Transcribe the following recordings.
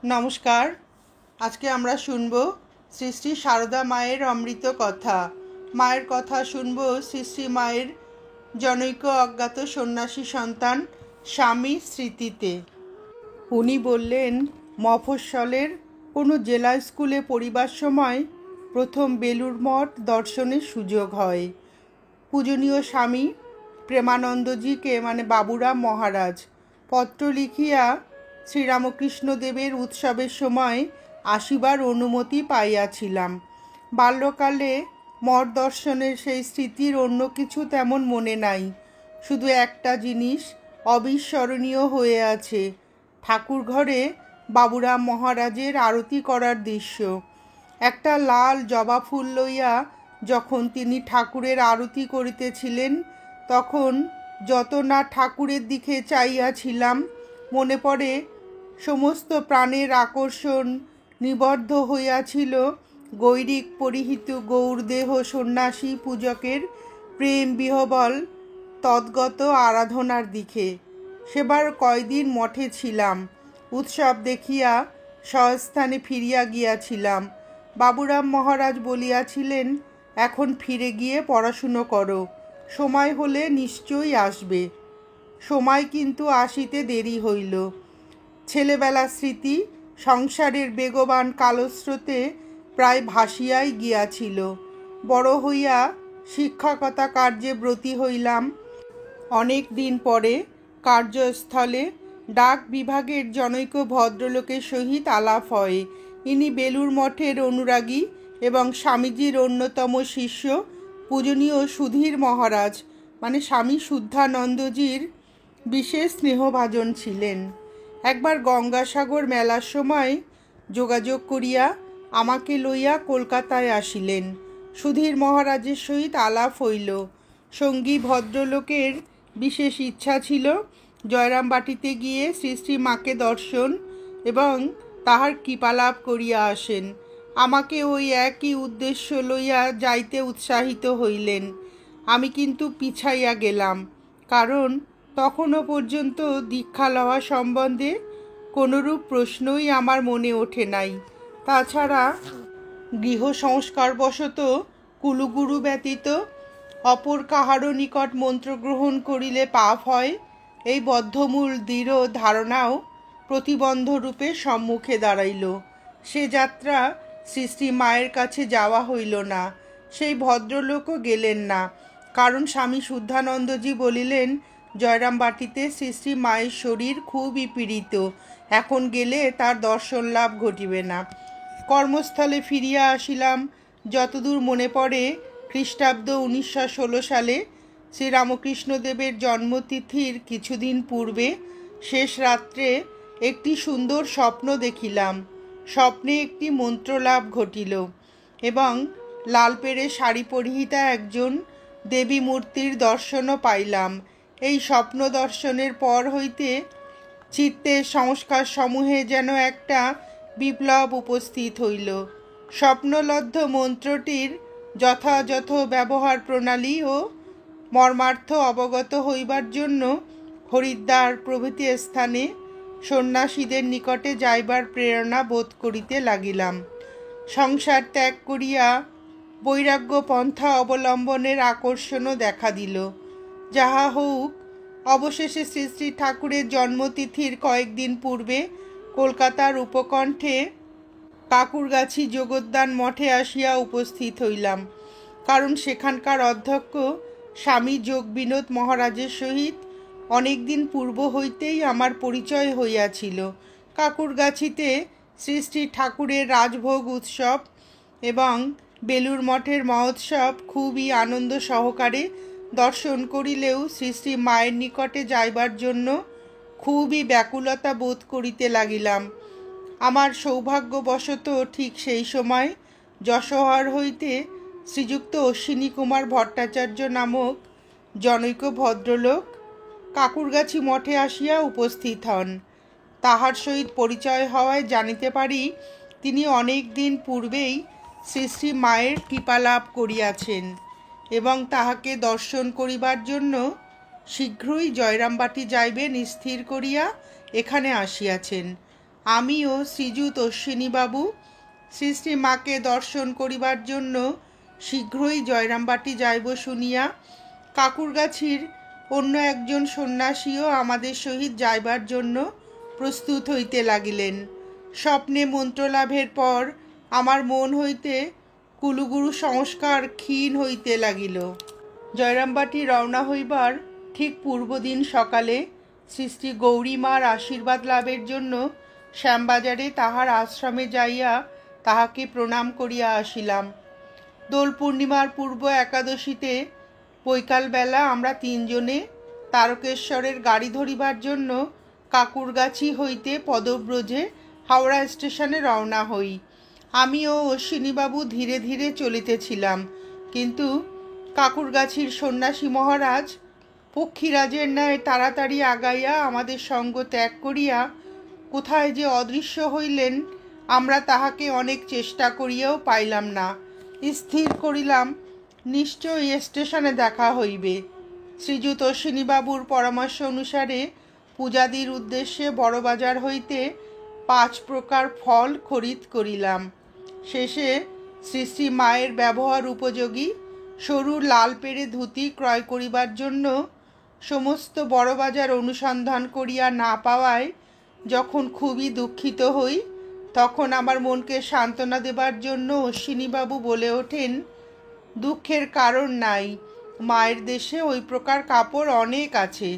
নমস্কার। আজকে আমরা শুনব শ্রী শ্রী সারদা মায়ের অমৃত কথা। মায়ের কথা শুনব শ্রী শ্রী মায়ের জনৈক অজ্ঞাত সন্ন্যাসী সন্তান স্বামী স্মৃতিতে। উনি বললেন, মফস্বলের কোনো জেলা স্কুলে পড়িবার সময় প্রথম বেলুড় মঠ দর্শনের সুযোগ হয়। পূজনীয় স্বামী প্রেমানন্দজিকে মানে বাবুরাম মহারাজ পত্র লিখিয়া শ্রীরামকৃষ্ণদেবের উৎসবের সময় আসিবার অনুমতি পাইয়াছিলাম। বাল্যকালে মঠ দর্শনের সেই স্মৃতির অন্য কিছু তেমন মনে নাই, শুধু একটা জিনিস অবিস্মরণীয় হয়ে আছে, ঠাকুর ঘরে বাবুরাম মহারাজের আরতি করার দৃশ্য। একটা লাল জবা ফুল লইয়া যখন তিনি ঠাকুরের আরতি করিতেছিলেন, তখন যত না ঠাকুরের দিকে চাইয়াছিলাম, মনে পড়ে সমস্ত প্রাণের আকর্ষণ নিবদ্ধ হইয়াছিল গৈরিক পরিহিত গৌরদেহ সন্ন্যাসী পূজকের প্রেম বিহবল তদ্গত আরাধনার দিকে। সেবার কয়দিন মঠে ছিলাম, উৎসব দেখিয়া স্বস্থানে ফিরিয়া গিয়াছিলাম। বাবুরাম মহারাজ বলিয়াছিলেন, এখন ফিরে গিয়ে পড়াশুনো করো, সময় হলে নিশ্চয়ই আসবে। সময় কিন্তু আসিতে দেরি হইল। ছেলেবেলার স্মৃতি সংসারের বেগবান কালস্রোতে প্রায় ভাসিয়াই গিয়াছিল। বড় হইয়া শিক্ষকতা কার্যে ব্রতী হইলাম। অনেক দিন পরে কার্যস্থলে ডাক বিভাগের জনৈক ভদ্রলোকের সহিত আলাপ হয়। ইনি বেলুড় মঠের অনুরাগী এবং স্বামীজির অন্যতম শিষ্য পূজনীয় সুধীর মহারাজ মানে স্বামী শুদ্ধানন্দজির বিশেষ স্নেহভাজন ছিলেন। একবার গঙ্গাসাগর মেলার সময় যোগাযোগ করিয়া আমাকে লইয়া কলকাতায় আসিলেন। সুধীর মহারাজের সহিত আলাপ হইল। সঙ্গী ভদ্রলোকের বিশেষ ইচ্ছা ছিল জয়রামবাটিতে গিয়ে শ্রী শ্রী মাকে দর্শন এবং তাহার কৃপালাভ করিয়া আসেন। আমাকে ওই একই উদ্দেশ্য লইয়া যাইতে উৎসাহিত হইলেন। আমি কিন্তু পিছাইয়া গেলাম, কারণ তখনও পর্যন্ত দীক্ষা লওয়া সম্বন্ধে কোনরূপ প্রশ্নই আমার মনে ওঠে নাই। তাছাড়া গৃহ সংস্কারবশত কুলগুরু ব্যতীত অপর কাহারও নিকট মন্ত্রগ্রহণ করিলে পাপ হয়, এই বদ্ধমূল দৃঢ় ধারণাও প্রতিবন্ধরূপে সম্মুখে দাঁড়াইল। সে যাত্রা শ্রী শ্রী মায়ের কাছে যাওয়া হইল না। সেই ভদ্রলোকও গেলেন না, কারণ স্বামী শুদ্ধানন্দজি বলিলেন, জয়রামবাটিতে শ্রী শ্রী মায়ের শরীর খুবই পীড়িত, এখন গেলে তার দর্শন লাভ ঘটিবে না। কর্মস্থলে ফিরিয়া আসিলাম। যতদূর মনে পড়ে খ্রিস্টাব্দ 1916 সালে শ্রীরামকৃষ্ণদেবের জন্মতিথির কিছুদিন পূর্বে শেষ রাত্রে একটি সুন্দর স্বপ্ন দেখিলাম। স্বপ্নে একটি মন্ত্রলাভ ঘটিল এবং লাল পেড়ে শাড়ি পরিহিতা একজন দেবী মূর্তির দর্শনও পাইলাম। এই স্বপ্ন দর্শনের পর হইতে চিত্তের সংস্কার সমূহে যেন একটা বিপ্লব উপস্থিত হইল। স্বপ্নলব্ধ মন্ত্রটির যথাযথ ব্যবহার প্রণালী ও মর্মার্থ অবগত হইবার জন্য হরিদ্বার প্রভৃতি স্থানে সন্ন্যাসীদের নিকটে যাইবার প্রেরণা বোধ করিতে লাগিলাম। সংসার ত্যাগ করিয়া বৈরাগ্য পন্থা অবলম্বনের আকর্ষণও দেখা দিল। যাহা হউক, অবশেষে শ্রী শ্রী ঠাকুরের জন্মতিথির কয়েকদিন পূর্বে কলকাতার উপকণ্ঠে কাকুরগাছি যোগোদ্যান মঠে আসিয়া উপস্থিত হইলাম, কারণ সেখানকার অধ্যক্ষ স্বামী যোগবিনোদ মহারাজের সহিত অনেক দিন পূর্ব হইতেই আমার পরিচয় হইয়াছিল। কাকুরগাছিতে শ্রী শ্রী ঠাকুরের রাজভোগ উৎসব এবং বেলুড় মঠের মহোৎসব খুবই আনন্দ সহকারে দর্শন করিলেও শ্রী শ্রী মায়ের নিকটে যাইবার জন্য খুবই ব্যাকুলতা বোধ করিতে লাগিলাম। আমার সৌভাগ্যবশত ঠিক সেই সময় যশোহর হইতে শ্রীযুক্ত অশ্বিনী কুমার ভট্টাচার্য নামক জনৈক ভদ্রলোক কাকুরগাছি মঠে আসিয়া উপস্থিত হন। তাহার সহিত পরিচয় হওয়ায় জানিতে পারি তিনি অনেক দিন পূর্বেই শ্রী শ্রী মায়ের কৃপালাভ করিয়াছেন এবং তাহাকে দর্শন করিবার জন্য শীঘ্রই জয়রামবাটি যাইবেন স্থির করিয়া এখানে আসিয়াছেন। আমি ও শ্রীযুত অশ্বিনীবাবু শ্রী শ্রী মাকে দর্শন করিবার জন্য শীঘ্রই জয়রামবাটি যাইব শুনিয়া কাকুরগাছির অন্য একজন সন্ন্যাসীও আমাদের সহিত যাইবার জন্য প্রস্তুত হইতে লাগিলেন। স্বপ্নে মন্ত্রলাভের পর আমার মন হইতে কুলুগুরু সংস্কার ক্ষীণ হইতে লাগিল। জয়রামবাটি রওনা হইবার ঠিক পূর্বদিন সকালে শ্রী শ্রী গৌরীমার আশীর্বাদ লাভের জন্য শ্যামবাজারে তাহার আশ্রমে যাইয়া তাহাকে প্রণাম করিয়া আসিলাম। দোল পূর্ণিমার পূর্ব একাদশীতে বৈকালবেলা আমরা তিনজনে তারকেশ্বরের গাড়ি ধরিবার জন্য কাকুরগাছি হইতে পদব্রজে হাওড়া স্টেশনে রওনা হই। আমি ও অশ্বিনীবাবু ধীরে ধীরে চলিতেছিলাম, কিন্তু কাকুরগাছির সন্ন্যাসী মহারাজ পক্ষীরাজের ন্যায় তাড়াতাড়ি আগাইয়া আমাদের সঙ্গ ত্যাগ করিয়া কোথায় যে অদৃশ্য হইলেন, আমরা তাহাকে অনেক চেষ্টা করিয়াও পাইলাম না। স্থির করিলাম নিশ্চয়ই স্টেশনে দেখা হইবে। শ্রীযুত অশ্বিনীবাবুর পরামর্শ অনুসারে পূজাদির উদ্দেশ্যে বড়বাজার হইতে 5 প্রকার ফল খরিদ করিলাম। শেষে শ্রী শ্রী মায়ের ব্যবহার উপযোগী সরু লাল পেড়ে ধুতি ক্রয় করিবার জন্য সমস্ত বড়বাজার অনুসন্ধান করিয়া না পাওয়ায় যখন খুবই দুঃখিত হই, তখন আমার মনকে সান্ত্বনা দেবার জন্য অশ্বিনীবাবু বলে ওঠেন, দুঃখের কারণ নাই, মায়ের দেশে ওই প্রকার কাপড় অনেক আছে।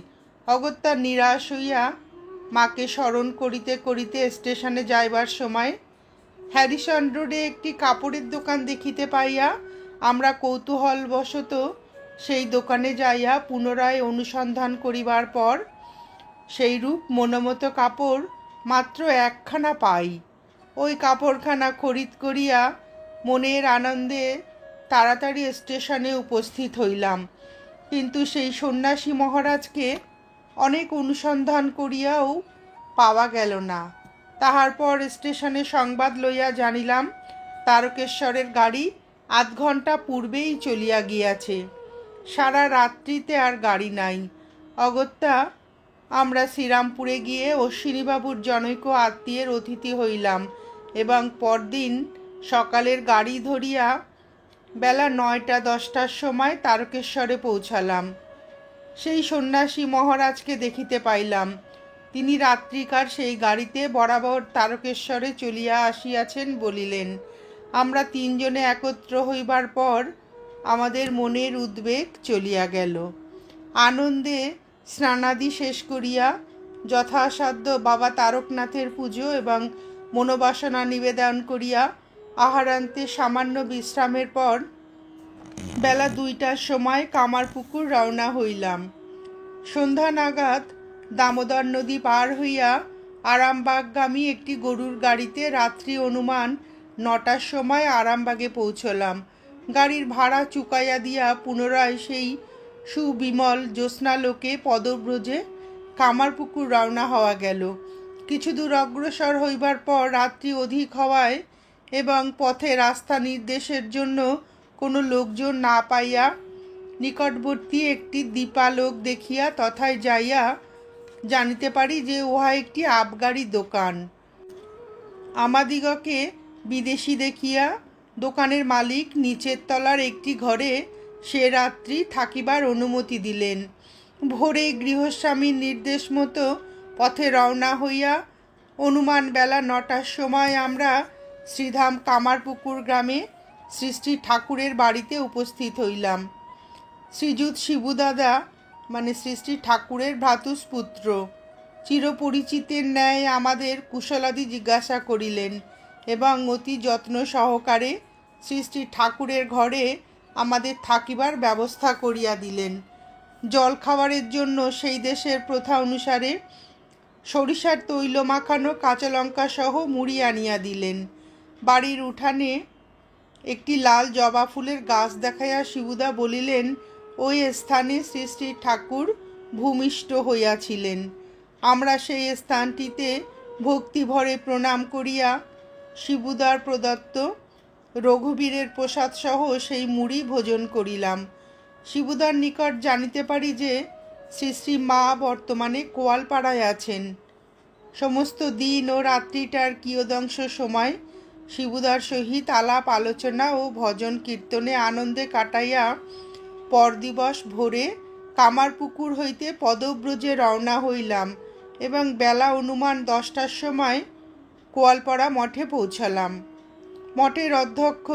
অগত্যা নিরাশ হইয়া মাকে স্মরণ করিতে করিতে স্টেশনে যাইবার সময় হ্যারিসন রোডে একটি কাপড়ের দোকান দেখিতে পাইয়া আমরা কৌতূহলবশত সেই দোকানে যাইয়া পুনরায় অনুসন্ধান করিবার পর সেইরূপ মনোমতো কাপড় মাত্র একখানা পাই। ওই কাপড়খানা খরিদ করিয়া মনের আনন্দে তাড়াতাড়ি স্টেশনে উপস্থিত হইলাম, কিন্তু সেই সন্ন্যাসী মহারাজকে অনেক অনুসন্ধান করিয়াও পাওয়া গেল না। তাহার পর স্টেশনে সংবাদ লইয়া জানিলাম তারকেশ্বরের গাড়ি আধ ঘণ্টা পূর্বেই চলিয়া গিয়াছে। সারা রাত্রিতে আর গাড়ি নাই। অগত্যা আমরা শ্রীরামপুরে গিয়ে অশ্বিনীবাবুর জনৈক আত্মীয়ের অতিথি হইলাম এবং পরদিন সকালের গাড়ি ধরিয়া বেলা 9টা-10টার সময় তারকেশ্বরে পৌঁছালাম। সেই সন্ন্যাসী মহারাজকে দেখিতে পাইলাম। তিনি রাত্রিকার সেই গাড়িতে বরাবর তারকেশ্বরে চলিয়া আসিয়াছেন বলিলেন। আমরা তিনজনে একত্র হইবার পর আমাদের মনের উদ্বেগ চলিয়া গেল। আনন্দে স্নানাদি শেষ করিয়া যথাসাধ্য বাবা তারকনাথের পুজো এবং মনোবাসনা নিবেদন করিয়া আহারান্তে সামান্য বিশ্রামের পর বেলা 2টার সময় কামারপুকুর রওনা হইলাম। সন্ধ্যা নাগাদ দামোদর নদী পার হইয়া আরামবাগগামী একটি গরুর গাড়িতে রাত্রি অনুমান 9টার সময় আরামবাগে পৌঁছলাম। গাড়ির ভাড়া চুকাইয়া দিয়া পুনরায় সেই সুবিমল জ্যোৎস্নালোকে পদব্রজে কামারপুকুর রওনা হওয়া গেল। কিছু দূর অগ্রসর হইবার পর রাত্রি অধিক হওয়ায় এবং পথে রাস্তা নির্দেশের জন্য কোনো লোকজন না পাইয়া নিকটবর্তী একটি দীপালোক দেখিয়া তথায় যাইয়া জানিতে পারি যে উহা একটি আবগারি দোকান। আমাদিগকে বিদেশি দেখিয়া দোকানের মালিক নিচের তলার একটি ঘরে সে রাত্রি থাকিবার অনুমতি দিলেন। ভোরে গৃহস্বামীর নির্দেশ মতো পথে রওনা হইয়া অনুমান বেলা 9টার সময় আমরা শ্রীধাম কামারপুকুর গ্রামে শ্রী শ্রী ঠাকুরের বাড়িতে উপস্থিত হইলাম। শ্রীযুত শিবুদাদা মানে শ্রী শ্রী ঠাকুরের ভ্রাতুষ্পুত্র চিরপরিচিতের ন্যায় আমাদের কুশলাদি জিজ্ঞাসা করিলেন এবং অতি যত্ন সহকারে শ্রী শ্রী ঠাকুরের ঘরে আমাদের থাকিবার ব্যবস্থা করিয়া দিলেন। জল খাবারের জন্য সেই দেশের প্রথা অনুসারে সরিষার তৈল মাখানো কাঁচা লঙ্কা সহ মুড়ি আনিয়া দিলেন। বাড়ির উঠানে একটি লাল জবা ফুলের গাছ দেখাইয়া শিবুদা বলিলেন, ওই স্থানে শ্রী শ্রী ঠাকুর ভূমিষ্ঠ হইয়াছিলেন। আমরা সেই স্থানটিতে ভক্তিভরে প্রণাম করিয়া শিবুদার প্রদত্ত রঘুবীরের প্রসাদ সহ সেই মুড়ি ভোজন করিলাম। শিবুদার নিকট জানিতে পারি যে শ্রী শ্রী মা বর্তমানে কোয়ালপাড়ায় আছেন। সমস্ত দিন ও রাত্রিটার কিয়দংশ সময় শিবুদার সহিত আলাপ আলোচনা ও ভজন কীর্তনে আনন্দে কাটাইয়া পরদিবস ভোরে কামারপুকুর হইতে পদব্রজে রওনা হইলাম এবং বেলা অনুমান 10টার সময় কোয়ালপাড়া মঠে পৌঁছালাম। মঠের অধ্যক্ষ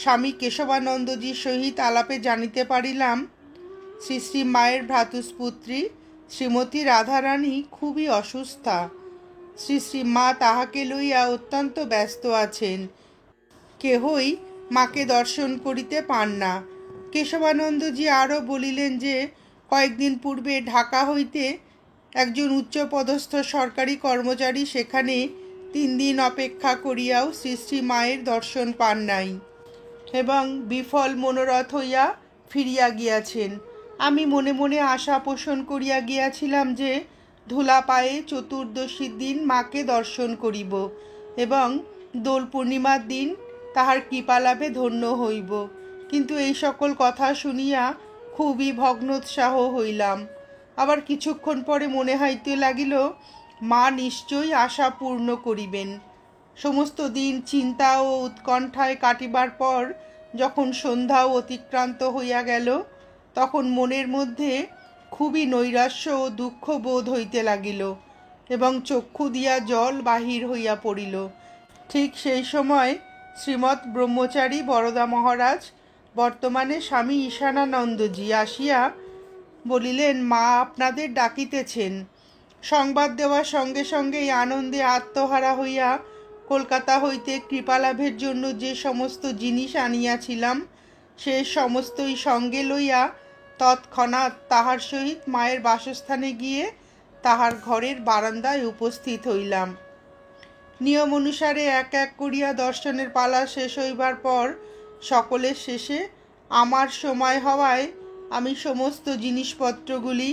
স্বামী কেশবানন্দজির সহিত আলাপে জানিতে পারিলাম শ্রী শ্রী মায়ের ভ্রাতুস্পুত্রী শ্রীমতী রাধারানী খুবই অসুস্থা। শ্রী শ্রী মা তাহাকে লইয়া অত্যন্ত ব্যস্ত আছেন, কেহই মাকে দর্শন করিতে পান না। কেশবানন্দজি আরও বলিলেন যে কয়েকদিন পূর্বে ঢাকা হইতে একজন উচ্চপদস্থ সরকারি কর্মচারী সেখানে 3 দিন অপেক্ষা করিয়াও শ্রী শ্রী মায়ের দর্শন পান নাই এবং বিফল মনোরথ হইয়া ফিরিয়া গিয়াছেন। আমি মনে মনে আশা পোষণ করিয়া গিয়াছিলাম যে ধুলা পায়ে চতুর্দশীর দিন মাকে দর্শন করিব এবং দোল পূর্ণিমার দিন তাহার কৃপালাভে ধন্য হইব, কিন্তু এই সকল কথা শুনিয়া খুবই ভগ্নোৎসাহ হইলাম। আবার কিছুক্ষণ পরে মনে হইতে লাগিল মা নিশ্চয়ই আশা পূর্ণ করিবেন। সমস্ত দিন চিন্তা ও উৎকণ্ঠায় কাটিবার পর যখন সন্ধ্যাও অতিক্রান্ত হইয়া গেল, তখন মনের মধ্যে খুবই নৈরাশ্য ও দুঃখ বোধ হইতে লাগিল এবং চক্ষু দিয়া জল বাহির হইয়া পড়িল। ঠিক সেই সময় শ্রীমৎ ব্রহ্মচারী বরদা মহারাজ, বর্তমানে স্বামী ঈশানানন্দজি, আসিয়া বলিলেন, মা আপনাদের ডাকিতেছেন। সংবাদ দেওয়ার সঙ্গে সঙ্গেই আনন্দে আত্মহারা হইয়া কলকাতা হইতে কৃপালাভের জন্য যে সমস্ত জিনিস আনিয়াছিলাম সে সমস্তই সঙ্গে লইয়া তৎক্ষণাৎ তাহার সহিত মায়ের বাসস্থানে গিয়ে তাহার ঘরের বারান্দায় উপস্থিত হইলাম। নিয়ম অনুসারে এক এক করিয়া দর্শনের পালা শেষ হইবার পর সকলের শেষে আমার সময় হওয়ায় আমি সমস্ত জিনিসপত্রগুলি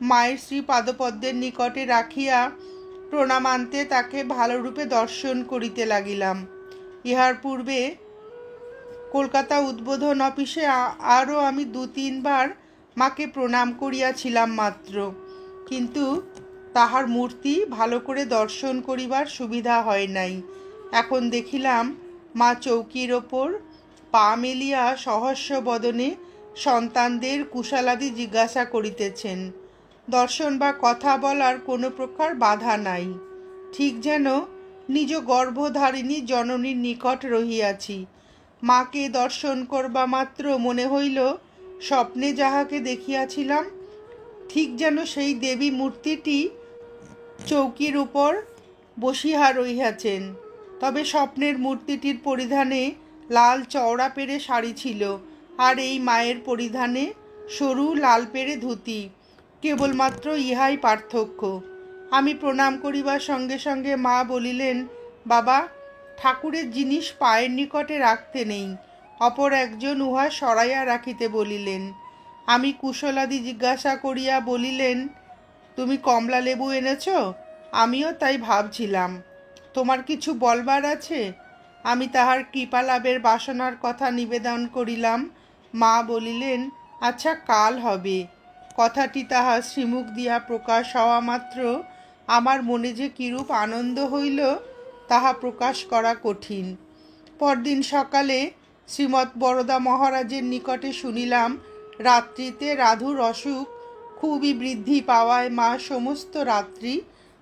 মায়ের শ্রী পাদপদ্মের নিকটে রাখিয়া প্রণামান্তে তাকে ভালোরূপে দর্শন করিতে লাগিলাম। ইহার পূর্বে কলকাতা উদ্বোধন অফিসে আরও আমি 2-3 বার মাকে প্রণাম করিয়াছিলাম মাত্র, কিন্তু তাহার মূর্তি ভালো করে দর্শন করিবার সুবিধা হয় নাই। এখন দেখিলাম মা চৌকির ওপর পা মেলিয়া সহস্য বদনে সন্তানদের কুশলাদি জিজ্ঞাসা করিতেছেন। দর্শন বা কথা বলার কোনো প্রকার বাধা নাই, ঠিক যেন নিজ গর্ভধারিণী জননীর নিকট রহিয়াছি। মাকে দর্শন করবা মাত্র মনে হইল স্বপ্নে যাহাকে দেখিয়াছিলাম ঠিক যেন সেই দেবী মূর্তিটি চৌকির উপর বসিয়া রহিয়াছেন। তবে স্বপ্নের মূর্তিটির পরিধানে লাল চওড়া পেরে শাড়ি ছিল, আর এই মায়ের পরিধানে সরু লাল পেরে ধুতি। কেবলমাত্র ইহাই পার্থক্য। আমি প্রণাম করিবার সঙ্গে সঙ্গে মা বলিলেন, বাবা, ঠাকুরের জিনিস পায়ের নিকটে রাখতে নেই, অপর একজন উহা সরাইয়া রাখিতে বলিলেন। আমি কুশলাদি জিজ্ঞাসা করিয়া বলিলেন, তুমি কমলা লেবু এনেছ? আমিও তাই ভাবছিলাম। তোমার কিছু বলবার আছে? আমি তাহার কৃপালাভের বাসনার কথা নিবেদন করিলাম। মা বলিলেন, আচ্ছা, কাল হবে। কথাটি তাহার শ্রীমুখ দিয়া প্রকাশ হওয়া মাত্র আমার মনে যে কিরূপ আনন্দ হইল তাহা প্রকাশ করা কঠিন। পরদিন সকালে শ্রীমৎ বরদা মহারাজের নিকটে শুনিলাম রাত্রিতে রাধুর অসুখ খুবই বৃদ্ধি পাওয়ায় মা সমস্ত রাত্রি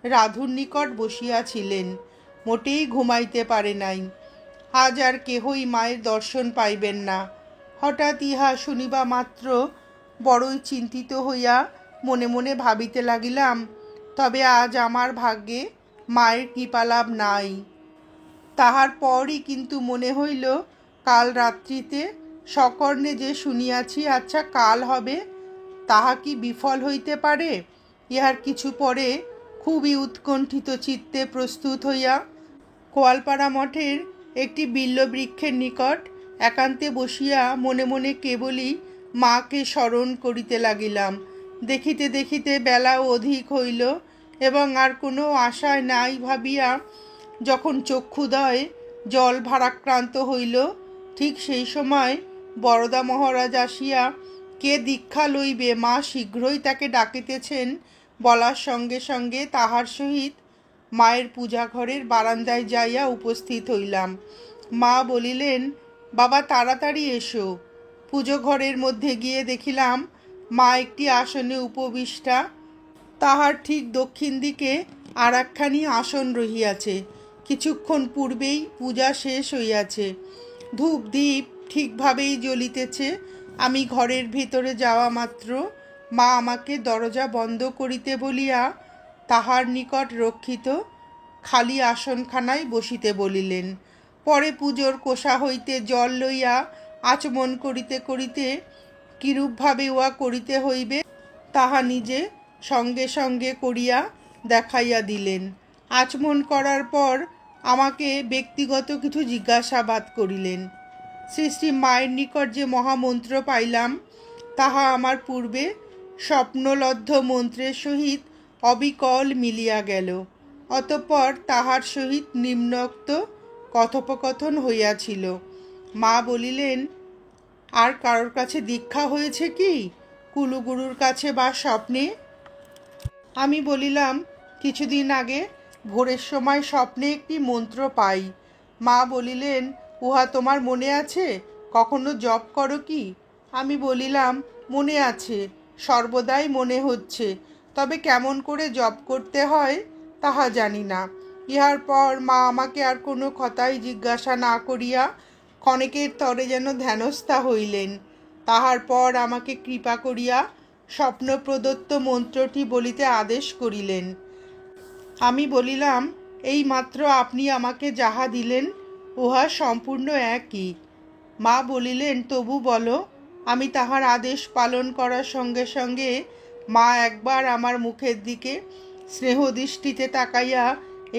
রাধুর নিকট বসিয়াছিলেন, মোটেই ঘুমাইতে পারে নাই। আজ আর কেহই মায়ের দর্শন পাইবেন না। হঠাৎ ইহা শুনিবা মাত্র বড়ই চিন্তিত হইয়া মনে মনে ভাবিতে লাগিলাম, তবে আজ আমার ভাগ্যে মায়ের কৃপালাভ নাই। তাহার পরই কিন্তু মনে হইল কাল রাত্রিতে সকর্ণে যে শুনিয়াছি আচ্ছা কাল হবে, তাহা কি বিফল হইতে পারে? ইহার কিছু পরে খুবই উৎকণ্ঠিত চিত্তে প্রস্তুত হইয়া কোয়ালপাড়া মঠের একটি বিল্ববৃক্ষের নিকট একান্তে বসিয়া মনে মনে কেবলই মাকে স্মরণ করিতে লাগিলাম। দেখিতে দেখিতে বেলাও অধিক হইল এবং আর কোনো আশায় নাই ভাবিয়া যখন চক্ষুদয় জল ভারাক্রান্ত হইল, ঠিক সেই সময় বরদা মহারাজ আসিয়া কে দীক্ষা লইবে, মা শীঘ্রই তাকে ডাকিতেছেন বলার সঙ্গে সঙ্গে তাহার সহিত মায়ের পূজা ঘরের বারান্দায় যাইয়া উপস্থিত হইলাম। মা বলিলেন, বাবা তাড়াতাড়ি এসো। পুজো ঘরের মধ্যে গিয়ে দেখিলাম মা একটি আসনে উপবিষ্টা, তাহার ঠিক দক্ষিণ দিকে আর একখানি আসন রহিয়াছে। কিছুক্ষণ পূর্বেই পূজা শেষ হইয়াছে। ধূপ দ্বীপ ঠিকভাবেই জ্বলিতেছে। আমি ঘরের ভিতরে যাওয়া মাত্র মা আমাকে দরজা বন্ধ করিতে বলিয়া তাহার নিকট রক্ষিত খালি আসনখানায় বসিতে বলিলেন। পরে পুজোর কোষা হইতে জল লইয়া আচমন করিতে করিতে কিরূপভাবে উহা করিতে হইবে তাহা নিজে সঙ্গে সঙ্গে করিয়া দেখাইয়া দিলেন। আচমন করার পর আমাকে ব্যক্তিগত কিছু জিজ্ঞাসাবাদ করিলেন। শ্রী শ্রী মায়ের নিকট যে মহামন্ত্র পাইলাম তাহা আমার পূর্বে স্বপ্নলব্ধ মন্ত্রের সহিত অবিকল মিলিয়া গেল। অতঃপর তাহার সহিত নিম্নোক্ত কথোপকথন হইয়াছিল। মা বলিলেন, আর কারোর কাছে দীক্ষা হয়েছে কি, কুলুগুরুর কাছে বা স্বপ্নে? আমি বলিলাম, কিছুদিন আগে ভোরের সময় স্বপ্নে একটি মন্ত্র পাই। মা বলিলেন, উহা তোমার মনে আছে? কখনো জপ করো কি? আমি বলিলাম, মনে আছে, সর্বদাই মনে হচ্ছে, তবে কেমন করে জপ করতে হয় তাহা জানি না। ইহার পর মা আমাকে আর কোনো কথাই জিজ্ঞাসা না করিয়া ক্ষণেকের তরে যেন ধ্যানস্থা হইলেন। তাহার পর আমাকে কৃপা করিয়া স্বপ্ন প্রদত্ত মন্ত্রটি বলিতে আদেশ করিলেন। আমি বলিলাম, এই মাত্র আপনি আমাকে যাহা দিলেন উহা সম্পূর্ণ একই। মা বলিলেন, তবু বলো। আমি তাহার আদেশ পালন করার সঙ্গে সঙ্গে মা একবার আমার মুখের দিকে স্নেহদৃষ্টিতে তাকাইয়া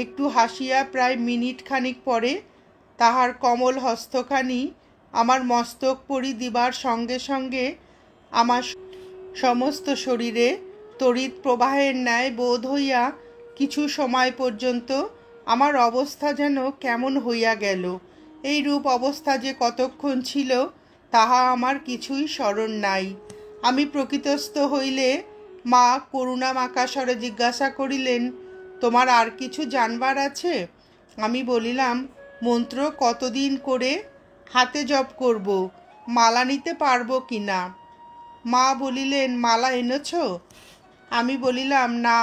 একটু হাসিয়া প্রায় মিনিট খানিক পরে তাহার কমল হস্তখানি আমার মস্তক পরি দিবার সঙ্গে সঙ্গে আমার সমস্ত শরীরে তড়িৎ প্রবাহের ন্যায় বোধ হইয়া কিছু সময় পর্যন্ত আমার অবস্থা যেন কেমন হইয়া গেল। এই রূপ অবস্থা যে কতক্ষণ ছিল তাহা আমার কিছুই স্মরণ নাই। আমি প্রকৃতস্থ হইলে মা করুণামাখা স্বরে জিজ্ঞাসা করিলেন, তোমার আর কিছু জানবার আছে? আমি বলিলাম, মন্ত্র কতদিন করে হাতে জপ করব, মালা নিতে পারবো কি না? মা বলিলেন, মালা এনেছ? আমি বলিলাম, না,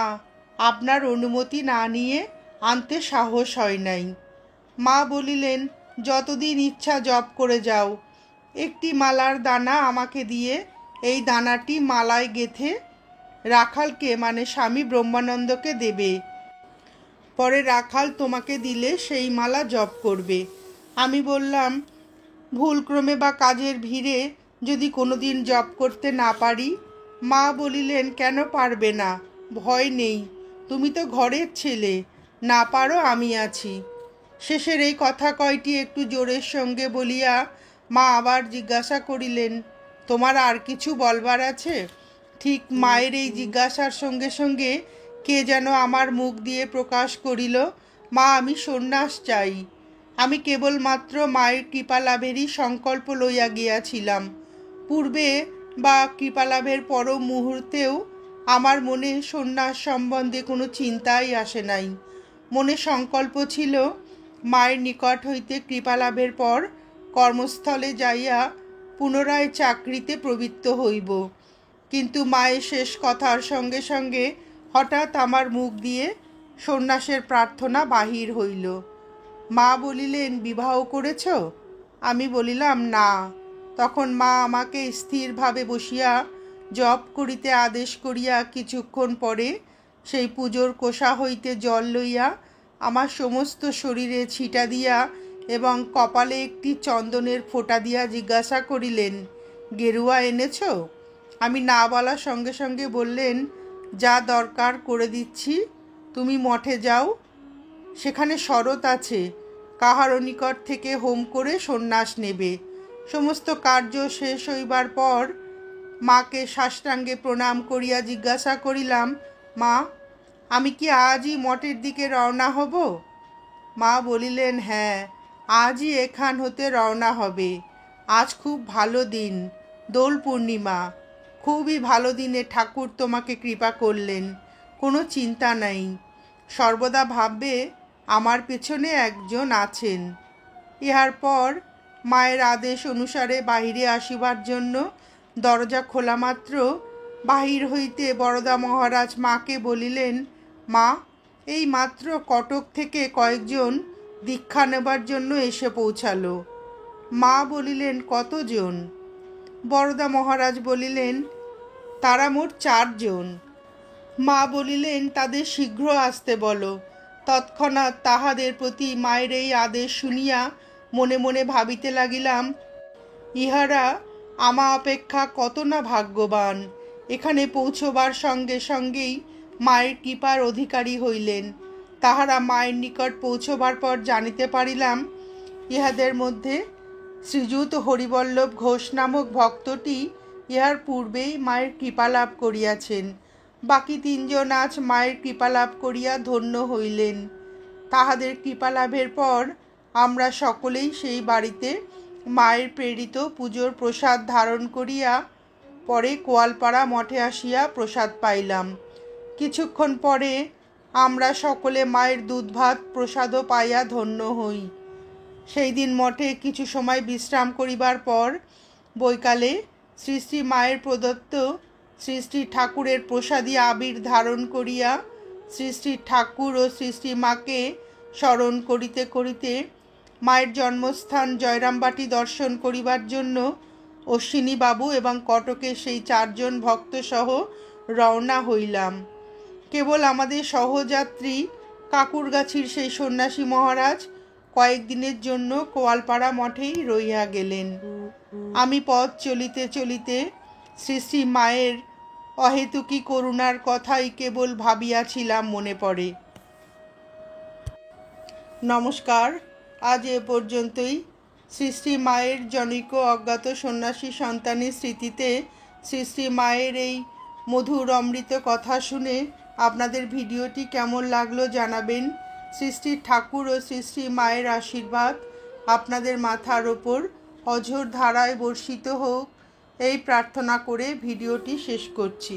আপনার অনুমতি না নিয়ে আনতে সাহস হয় নাই। মা বলিলেন, যতদিন ইচ্ছা জপ করে যাও। একটি মালার দানা আমাকে দিয়ে এই দানাটি মালায় গেঁথে রাখালকে মানে স্বামী ব্রহ্মানন্দকে দেবে। পরে রাখাল তোমাকে দিলে সেই মালা জপ করবে। আমি বললাম, ভুলক্রমে বা কাজের ভিড়ে যদি কোনোদিন জপ করতে না পারি? মা বলিলেন, কেন পারবে না? ভয় নেই, তুমি তো ঘরের ছেলে, না পারো আমি আছি। শেষের এই কথা কয়টি একটু জোরের সঙ্গে বলিয়া মা আবার জিজ্ঞাসা করিলেন, তোমার আর কিছু বলবার আছে? ঠিক মায়ের এই জিজ্ঞাসার সঙ্গে সঙ্গে কে যেন আমার মুখ দিয়ে প্রকাশ করিল, মা, আমি সন্ন্যাস চাই। আমি কেবলমাত্র মায়ের কৃপালাভেরই সংকল্প লইয়া গিয়াছিলাম। পূর্বে বা কৃপালাভের পর মুহূর্তেও আমার মনে সন্ন্যাস সম্বন্ধে কোনো চিন্তাই আসে নাই। মনে সংকল্প ছিল মায়ের নিকট হইতে কৃপালাভের পর কর্মস্থলে যাইয়া পুনরায় চাকরিতে প্রবৃত্ত হইব। কিন্তু মায়ের শেষ কথার সঙ্গে সঙ্গে হঠাৎ আমার মুখ দিয়ে সন্ন্যাসের প্রার্থনা বাহির হইল। মা বলিলেন, বিবাহ করেছ? আমি বলিলাম, না। তখন মা আমাকে স্থিরভাবে বসিয়া জপ করিতে আদেশ করিয়া কিছুক্ষণ পরে সেই পুজোর কোষা হইতে জল লইয়া আমার সমস্ত শরীরে ছিটা দিয়া এবং কপালে একটি চন্দনের ফোঁটা দিয়া জিজ্ঞাসা করিলেন, গেরুয়া এনেছ? আমি না বলার সঙ্গে সঙ্গে বললেন, যা দরকার করে দিচ্ছি, তুমি মঠে যাও, সেখানে শরৎ আছে, কাহারও নিকট থেকে হোম করে সন্ন্যাস নেবে। সমস্ত কার্য শেষ হইবার পর মাকে সাষ্টাঙ্গে প্রণাম করিয়া জিজ্ঞাসা করিলাম, মা, আমি কি আজই মঠের দিকে রওনা হব? মা বলিলেন, হ্যাঁ, আজই এখান হতে রওনা হবে। আজ খুব ভালো দিন, দোল পূর্ণিমা। খুবই ভালো দিনে ঠাকুর তোমাকে কৃপা করলেন, কোনো চিন্তা নাই। সর্বদা ভাববে আমার পেছনে একজন আছেন। ইহার পর মায়ের আদেশ অনুসারে বাহিরে আসিবার জন্য দরজা খোলা মাত্র বাহির হইতে বরদা মহারাজ মাকে বলিলেন, মা, এই মাত্র কটক থেকে কয়েকজন দীক্ষা নেবার জন্য এসে পৌঁছালো। মা বলিলেন, কতজন? বরদা মহারাজ বলিলেন, তারা মোট 4 জন। মা বলিলেন, তাদের শীঘ্র আসতে বলো। তৎক্ষণাৎ তাহাদের প্রতি মায়ের এই আদেশ শুনিয়া মনে মনে ভাবিতে লাগিলাম, ইহারা আমা অপেক্ষা কত না ভাগ্যবান। এখানে পৌঁছবার সঙ্গে সঙ্গেই মায়ের কৃপার অধিকারী হইলেন। তাহারা মায়ের নিকট পৌঁছবার পর জানিতে পারিলাম, ইহাদের মধ্যে শ্রীযুত হরিবল্লভ ঘোষ নামক ভক্তটি ইহার পূর্বেই মায়ের কৃপা লাভ করিয়াছেন। বাকি 3 জন আজ মায়ের কৃপা লাভ করিয়া ধন্য হইলেন। তাহাদের কৃপা লাভের পর আমরা সকলেই সেই বাড়িতে মায়ের প্রেরিত পুজোর প্রসাদ ধারণ করিয়া পরে কোয়ালপাড়া মঠে আসিয়া প্রসাদ পাইলাম। কিছুক্ষণ পরে আমরা সকলে মায়ের দুধ ভাত প্রসাদও পাইয়া ধন্য হই। সেই দিন মঠে কিছু সময় বিশ্রাম করিবার পর বৈকালে শ্রী শ্রী মায়ের প্রদত্ত শ্রী শ্রী ঠাকুরের প্রসাদী আবির ধারণ করিয়া শ্রী শ্রী ঠাকুর ও শ্রী শ্রী মাকে স্মরণ করিতে করিতে মায়ের জন্মস্থান জয়রামবাটি দর্শন করিবার জন্য অশ্বিনী বাবু এবং কটকের সেই 4 জন ভক্ত সহ রওনা হইলাম। কেবল আমাদের সহযাত্রী কাকুরগাছির সেই সন্ন্যাসী মহারাজ কয়েকদিনের জন্য কোয়ালপাড়া মঠেই রহিয়া গেলেন। আমি পথ চলিতে চলিতে শ্রী শ্রী মায়ের অহেতুকী করুণার কথাই কেবল ভাবিয়াছিলাম মনে পড়ে। নমস্কার, আজ এ পর্যন্তই। শ্রী শ্রী মায়ের জনৈক অজ্ঞাত সন্ন্যাসী সন্তানের স্মৃতিতে শ্রী শ্রী মায়ের এই মধুর অমৃত কথা শুনে আপনাদের ভিডিওটি কেমন লাগলো জানাবেন। শ্রী শ্রী ঠাকুর ও শ্রী শ্রী মায়ের আশীর্বাদ আপনাদের মাথার ওপর অঝোর ধারায় বর্ষিত হোক, এই প্রার্থনা করে ভিডিওটি শেষ করছি।